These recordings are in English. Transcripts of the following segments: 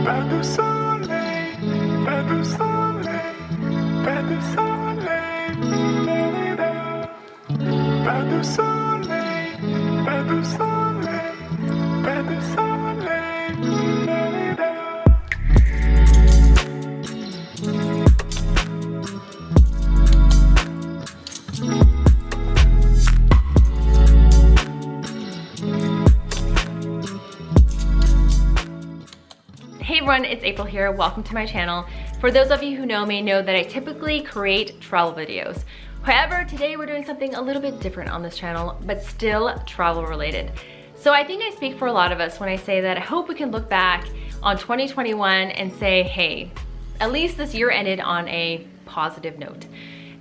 Pas de soleil, pas de soleil, pas de soleil, pas de soleil, pas de soleil, pas de soleil. Hey everyone, it's April here. Welcome to my channel. For those of you who know me, know that I typically create travel videos. However, today we're doing something a little bit different on this channel, but still travel related. So I think I speak for a lot of us when I say that I hope we can look back on 2021 and say, hey, at least this year ended on a positive note.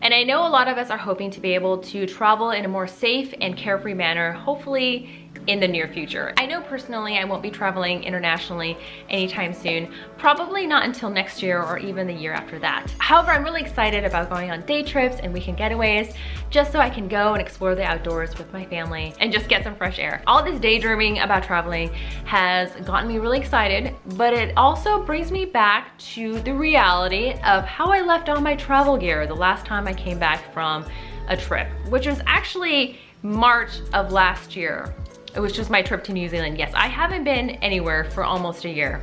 And I know a lot of us are hoping to be able to travel in a more safe and carefree manner, hopefully in the near future. I know personally I won't be traveling internationally anytime soon, probably not until next year or even the year after that. However, I'm really excited about going on day trips and weekend getaways just so I can go and explore the outdoors with my family and just get some fresh air. All this daydreaming about traveling has gotten me really excited, but it also brings me back to the reality of how I left all my travel gear the last time I came back from a trip, which was actually March of last year. It was just my trip to New Zealand. Yes, I haven't been anywhere for almost a year.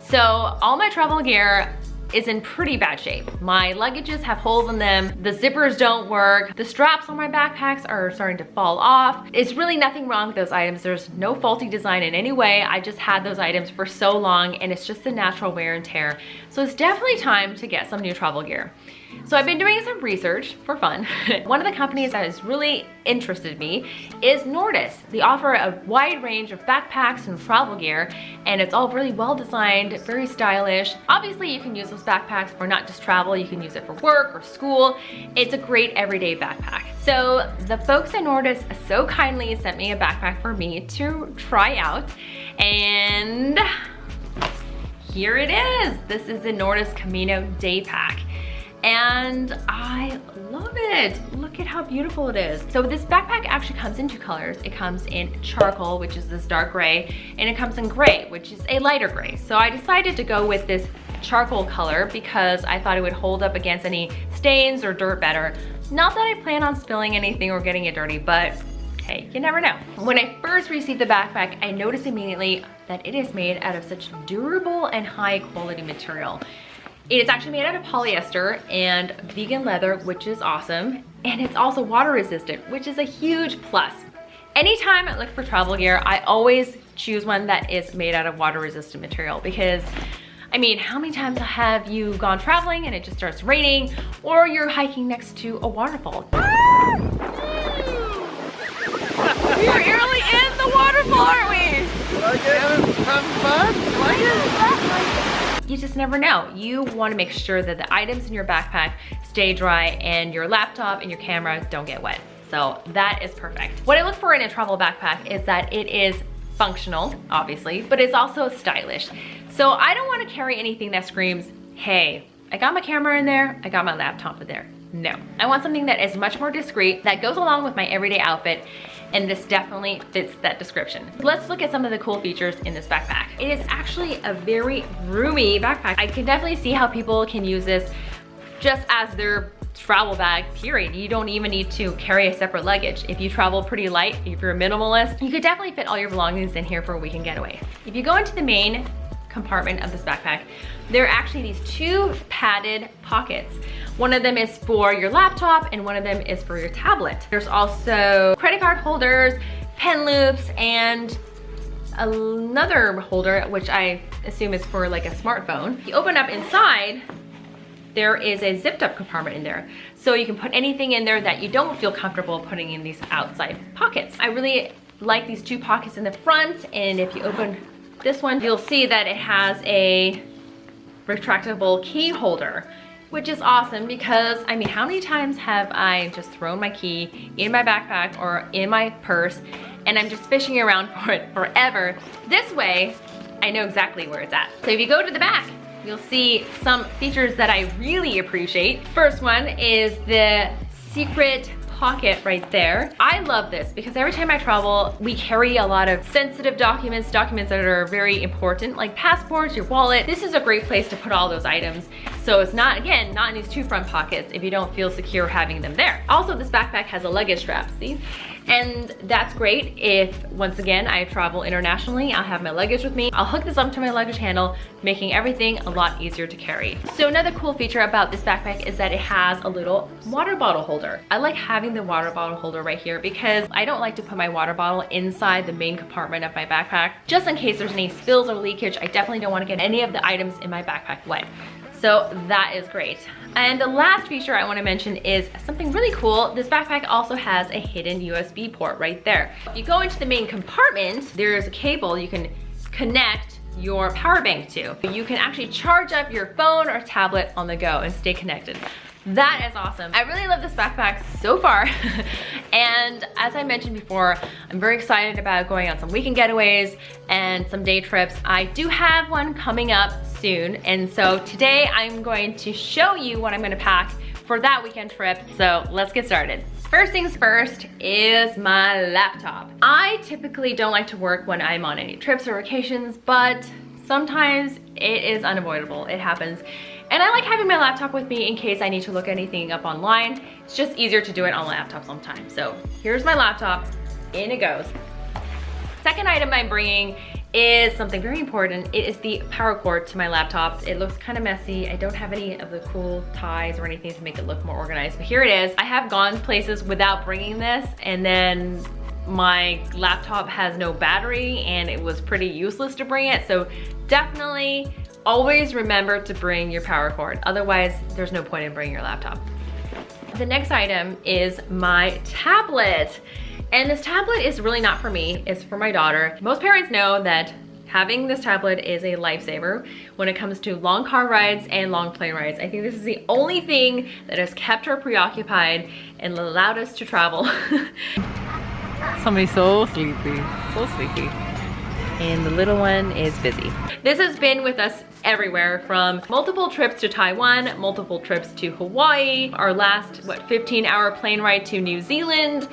So all my travel gear is in pretty bad shape. My luggages have holes in them, the zippers don't work, the straps on my backpacks are starting to fall off. It's really nothing wrong with those items. There's no faulty design in any way. I just had those items for so long and it's just the natural wear and tear. So it's definitely time to get some new travel gear. So I've been doing some research for fun. One of the companies that has really interested me is Nordace. They offer a wide range of backpacks and travel gear, and it's all really well designed, very stylish. Obviously, you can use those backpacks for not just travel, you can use it for work or school. It's a great everyday backpack. So the folks at Nordace so kindly sent me a backpack for me to try out, and here it is. This is the Nordace Comino Daypack. And I love it. Look at how beautiful it is. So this backpack actually comes in two colors. It comes in charcoal, which is this dark gray, and it comes in gray, which is a lighter gray. So I decided to go with this charcoal color because I thought it would hold up against any stains or dirt better. Not that I plan on spilling anything or getting it dirty, but hey, you never know. When I first received the backpack, I noticed immediately that it is made out of such durable and high quality material. It is actually made out of polyester and vegan leather, which is awesome. And it's also water resistant, which is a huge plus. Anytime I look for travel gear, I always choose one that is made out of water resistant material because, I mean, how many times have you gone traveling and it just starts raining or you're hiking next to a waterfall? We're early in the waterfall, aren't we? Having fun? Like it? You just never know. You want to make sure that the items in your backpack stay dry and your laptop and your camera don't get wet. So that is perfect. What I look for in a travel backpack is that it is functional, obviously, but it's also stylish. So I don't want to carry anything that screams, hey, I got my camera in there, I got my laptop in there. No, I want something that is much more discreet, that goes along with my everyday outfit, and this definitely fits that description. Let's look at some of the cool features in this backpack. It is actually a very roomy backpack. I can definitely see how people can use this just as their travel bag, period. You don't even need to carry a separate luggage. If you travel pretty light, if you're a minimalist, you could definitely fit all your belongings in here for a weekend getaway. If you go into the main compartment of this backpack, there are actually these two padded pockets. One of them is for your laptop and one of them is for your tablet. There's also credit card holders, pen loops, and another holder, which I assume is for like a smartphone. If you open up inside, there is a zipped up compartment in there. So you can put anything in there that you don't feel comfortable putting in these outside pockets. I really like these two pockets in the front, and if you open this one, you'll see that it has a retractable key holder, which is awesome because, I mean, how many times have I just thrown my key in my backpack or in my purse and I'm just fishing around for it forever? This way, I know exactly where it's at. So if you go to the back, you'll see some features that I really appreciate. First one is the secret pocket right there. I love this because every time I travel, we carry a lot of sensitive documents that are very important, like passports, your wallet. This is a great place to put all those items. So it's not, again, not in these two front pockets if you don't feel secure having them there. Also, this backpack has a luggage strap, see? And that's great if, once again, I travel internationally, I'll have my luggage with me. I'll hook this up to my luggage handle, making everything a lot easier to carry. So another cool feature about this backpack is that it has a little water bottle holder. I like having the water bottle holder right here because I don't like to put my water bottle inside the main compartment of my backpack. Just in case there's any spills or leakage, I definitely don't want to get any of the items in my backpack wet. So that is great. And the last feature I want to mention is something really cool. This backpack also has a hidden USB port right there. If you go into the main compartment, there's a cable you can connect your power bank to. You can actually charge up your phone or tablet on the go and stay connected. That is awesome. I really love this backpack so far. And as I mentioned before, I'm very excited about going on some weekend getaways and some day trips. I do have one coming up soon. And so today I'm going to show you what I'm gonna pack for that weekend trip. So let's get started. First things first is my laptop. I typically don't like to work when I'm on any trips or vacations, but sometimes it is unavoidable. It happens. And I like having my laptop with me in case I need to look anything up online. It's just easier to do it on my laptop sometimes. So here's my laptop, in it goes. Second item I'm bringing is something very important. It is the power cord to my laptop. It looks kind of messy. I don't have any of the cool ties or anything to make it look more organized, but here it is. I have gone places without bringing this, and then my laptop has no battery and it was pretty useless to bring it. So definitely always remember to bring your power cord. Otherwise, there's no point in bringing your laptop. The next item is my tablet. And this tablet is really not for me, it's for my daughter. Most parents know that having this tablet is a lifesaver when it comes to long car rides and long plane rides. I think this is the only thing that has kept her preoccupied and allowed us to travel. Somebody's so sleepy, so sleepy. And the little one is busy. This has been with us everywhere, from multiple trips to Taiwan, multiple trips to Hawaii, our last, 15-hour plane ride to New Zealand,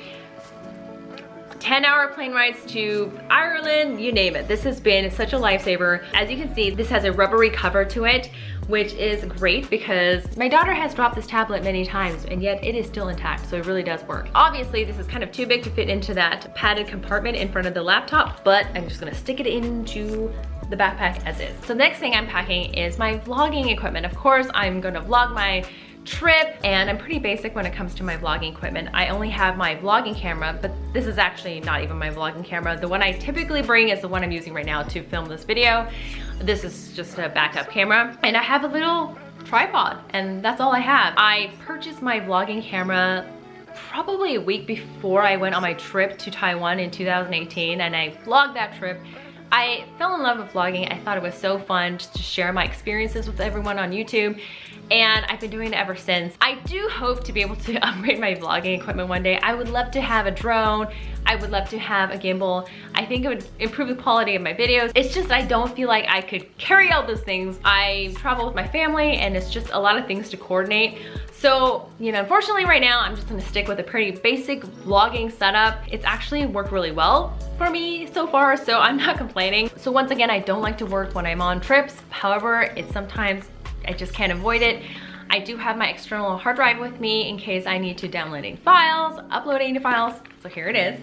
10-hour plane rides to Ireland, you name it. This has been such a lifesaver. As you can see, this has a rubbery cover to it, which is great because my daughter has dropped this tablet many times and yet it is still intact, so it really does work. Obviously, this is kind of too big to fit into that padded compartment in front of the laptop, but I'm just gonna stick it into the backpack as is. So the next thing I'm packing is my vlogging equipment. Of course, I'm gonna vlog my trip, and I'm pretty basic when it comes to my vlogging equipment. I only have my vlogging camera, but this is actually not even my vlogging camera. The one I typically bring is the one I'm using right now to film this video. This is just a backup camera, and I have a little tripod, and that's all I have. I purchased my vlogging camera probably a week before I went on my trip to Taiwan in 2018, and I vlogged that trip. I fell in love with vlogging. I thought it was so fun just to share my experiences with everyone on YouTube, and I've been doing it ever since. I do hope to be able to upgrade my vlogging equipment one day. I would love to have a drone. I would love to have a gimbal. I think it would improve the quality of my videos. It's just I don't feel like I could carry all those things. I travel with my family and it's just a lot of things to coordinate. So, you know, unfortunately right now I'm just gonna stick with a pretty basic vlogging setup. It's actually worked really well for me so far, so I'm not complaining. So once again, I don't like to work when I'm on trips. However, it's sometimes I just can't avoid it. I do have my external hard drive with me in case I need to download any files, upload any files. So here it is.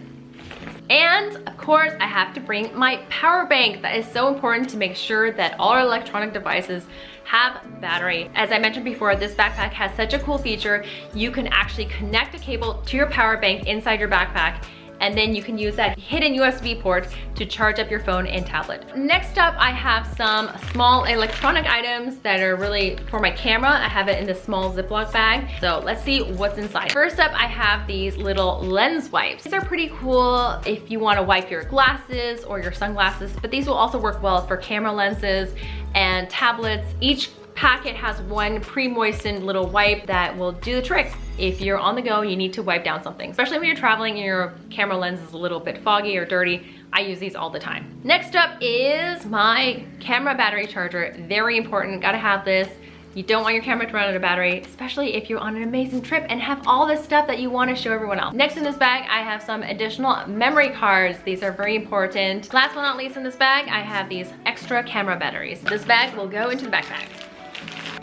And of course, I have to bring my power bank. That is so important to make sure that all our electronic devices have battery. As I mentioned before, this backpack has such a cool feature. You can actually connect a cable to your power bank inside your backpack, and then you can use that hidden USB port to charge up your phone and tablet. Next up, I have some small electronic items that are really for my camera. I have it in this small Ziploc bag. So let's see what's inside. First up, I have these little lens wipes. These are pretty cool if you want to wipe your glasses or your sunglasses, but these will also work well for camera lenses and tablets. Each packet has one pre-moistened little wipe that will do the trick. If you're on the go, you need to wipe down something, especially when you're traveling and your camera lens is a little bit foggy or dirty. I use these all the time. Next up is my camera battery charger. Very important, gotta have this. You don't want your camera to run out of battery, especially if you're on an amazing trip and have all this stuff that you want to show everyone else. Next in this bag, I have some additional memory cards. These are very important. Last but not least in this bag, I have these extra camera batteries. This bag will go into the backpack.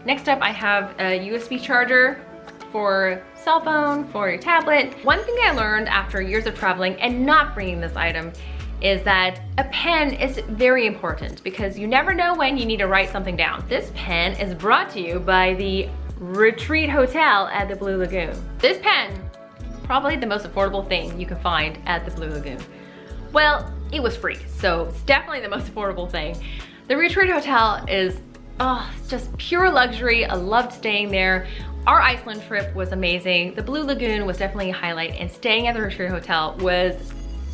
Next up, I have a USB charger for cell phone, for your tablet. One thing I learned after years of traveling and not bringing this item is that a pen is very important because you never know when you need to write something down. This pen is brought to you by the Retreat Hotel at the Blue Lagoon. This pen is probably the most affordable thing you can find at the Blue Lagoon. Well, it was free, so it's definitely the most affordable thing. The Retreat Hotel is just pure luxury. I loved staying there. Our Iceland trip was amazing. The Blue Lagoon was definitely a highlight, and staying at the Retreat Hotel was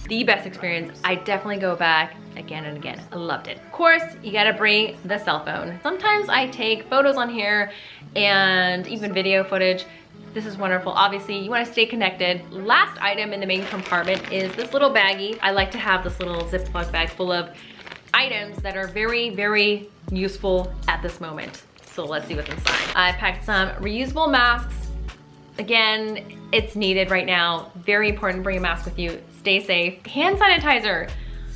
the best experience. I definitely go back again and again. I loved it. Of course, you gotta bring the cell phone. Sometimes I take photos on here and even video footage. This is wonderful. Obviously, you wanna stay connected. Last item in the main compartment is this little baggie. I like to have this little Ziploc bag full of items that are very, very useful at this moment. So let's see what's inside. I packed some reusable masks. Again, it's needed right now. Very important to bring a mask with you. Stay safe. Hand sanitizer.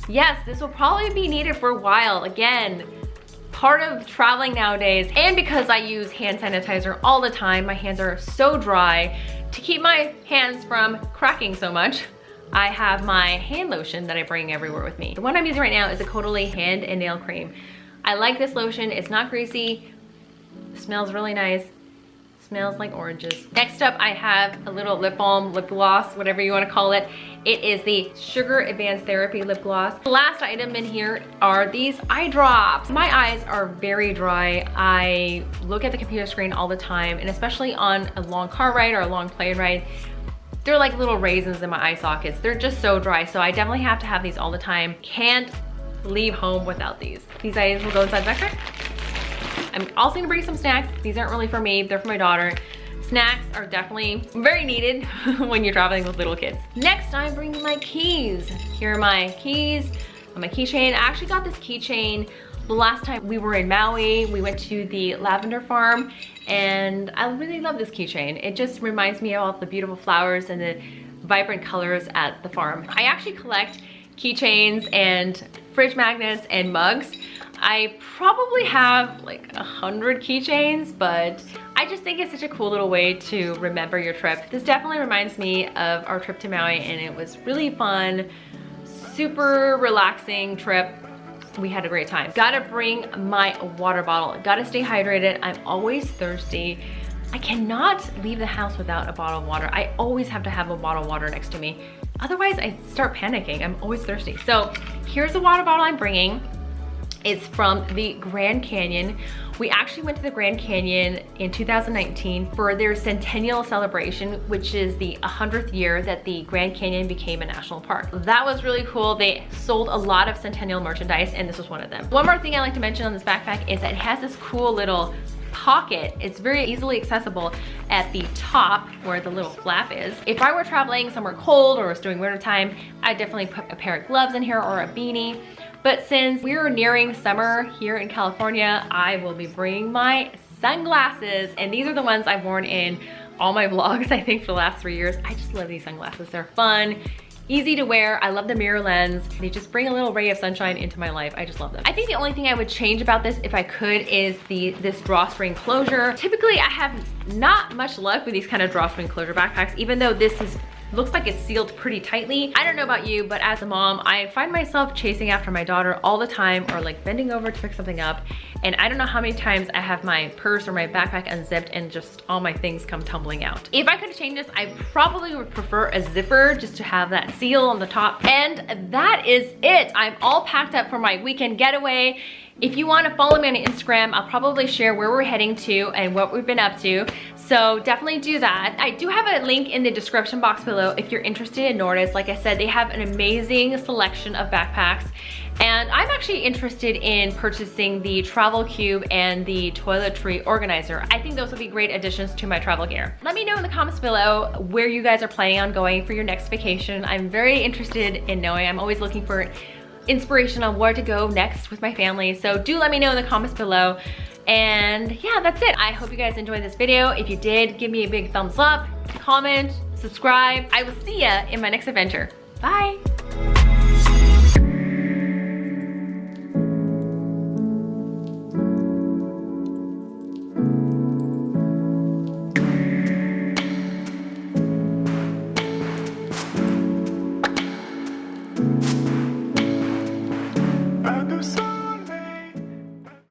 Yes, this will probably be needed for a while. Again, part of traveling nowadays. And because I use hand sanitizer all the time, my hands are so dry. To keep my hands from cracking so much, I have my hand lotion that I bring everywhere with me. The one I'm using right now is a Caudalie hand and nail cream. I like this lotion. It's not greasy. It smells really nice. Smells like oranges. Next up, I have a little lip balm, lip gloss, whatever you want to call it. It is the Sugar Advanced Therapy lip gloss. The last item in here are these eye drops. My eyes are very dry. I look at the computer screen all the time, and especially on a long car ride or a long plane ride, they're like little raisins in my eye sockets. They're just so dry, so I definitely have to have these all the time. Can't leave home without these. These items will go inside the backpack. I'm also gonna bring some snacks. These aren't really for me, they're for my daughter. Snacks are definitely very needed when you're traveling with little kids. Next, I'm bringing my keys. Here are my keys on my keychain. I actually got this keychain the last time we were in Maui. We went to the lavender farm, and I really love this keychain. It just reminds me of all the beautiful flowers and the vibrant colors at the farm. I actually collect keychains and fridge magnets and mugs. I probably have like 100 keychains, but I just think it's such a cool little way to remember your trip. This definitely reminds me of our trip to Maui, and it was really fun, super relaxing trip. We had a great time. Gotta bring my water bottle. Gotta stay hydrated. I'm always thirsty. I cannot leave the house without a bottle of water. I always have to have a bottle of water next to me. Otherwise, I start panicking. I'm always thirsty. So here's the water bottle I'm bringing. It's from the Grand Canyon. We actually went to the Grand Canyon in 2019 for their centennial celebration, which is the 100th year that the Grand Canyon became a national park. That was really cool. They sold a lot of centennial merchandise, and this was one of them. One more thing I like to mention on this backpack is that it has this cool little pocket. It's very easily accessible at the top where the little flap is. If I were traveling somewhere cold or was doing winter time, I'd definitely put a pair of gloves in here or a beanie. But since we're nearing summer here in California, I will be bringing my sunglasses. And these are the ones I've worn in all my vlogs, I think, for the last 3 years. I just love these sunglasses. They're fun, easy to wear. I love the mirror lens. They just bring a little ray of sunshine into my life. I just love them. I think the only thing I would change about this, if I could, is this drawstring closure. Typically, I have not much luck with these kind of drawstring closure backpacks, even though this looks like it's sealed pretty tightly. I don't know about you, but as a mom, I find myself chasing after my daughter all the time, or like bending over to pick something up. And I don't know how many times I have my purse or my backpack unzipped and just all my things come tumbling out. If I could change this, I probably would prefer a zipper just to have that seal on the top. And that is it. I'm all packed up for my weekend getaway. If you want to follow me on Instagram, I'll probably share where we're heading to and what we've been up to. So definitely do that. I do have a link in the description box below if you're interested in Nordace. Like I said, they have an amazing selection of backpacks. And I'm actually interested in purchasing the travel cube and the toiletry organizer. I think those would be great additions to my travel gear. Let me know in the comments below where you guys are planning on going for your next vacation. I'm very interested in knowing. I'm always looking for inspiration on where to go next with my family. So do let me know in the comments below. And yeah, that's it. I hope you guys enjoyed this video. If you did, give me a big thumbs up, comment, subscribe. I will see ya in my next adventure. Bye. By the sun.